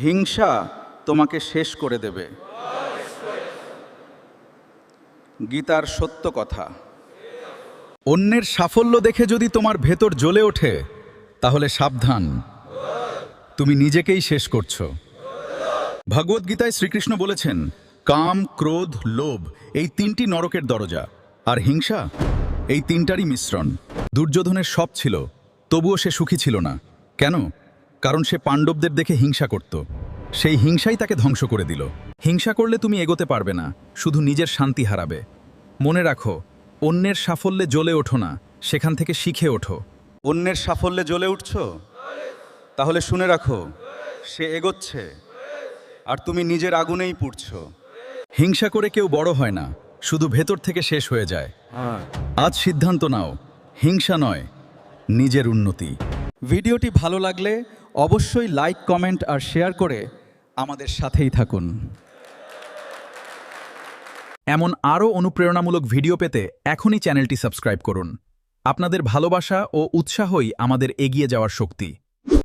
হিংসা তোমাকে শেষ করে দেবে। গীতার সত্য কথা। অন্যের সাফল্য দেখে যদি তোমার ভেতর জ্বলে ওঠে, তাহলে সাবধান, তুমি নিজেকেই শেষ করছো। ভগবদ্গীতায় শ্রীকৃষ্ণ বলেছেন, কাম, ক্রোধ, লোভ এই তিনটি নরকের দরজা, আর হিংসা এই তিনটারই মিশ্রণ। দুর্যোধনের সব ছিল, তবুও সে সুখী ছিল না। কেন? কারণ সে পাণ্ডবদের দেখে হিংসা করত। সেই হিংসাই তাকে ধ্বংস করে দিল। হিংসা করলে তুমি এগোতে পারবে না, শুধু নিজের শান্তি হারাবে। মনে রাখো, অন্যের সাফল্যে জ্বলে ওঠো না, সেখান থেকে শিখে ওঠো। অন্যের সাফল্যে জ্বলে উঠছো? তাহলে শুনে রাখো, সে এগোচ্ছে আর তুমি নিজের আগুনেই পুড়ছো। হিংসা করে কেউ বড় হয় না, শুধু ভেতর থেকে শেষ হয়ে যায়। আজ সিদ্ধান্ত নাও, হিংসা নয়, নিজের উন্নতি। ভিডিওটি ভালো লাগলে অবশ্যই লাইক, কমেন্ট আর শেয়ার করে আমাদের সাথেই থাকুন। এমন আরও অনুপ্রেরণামূলক ভিডিও পেতে এখনই চ্যানেলটি সাবস্ক্রাইব করুন। আপনাদের ভালোবাসা ও উৎসাহই আমাদের এগিয়ে যাওয়ার শক্তি।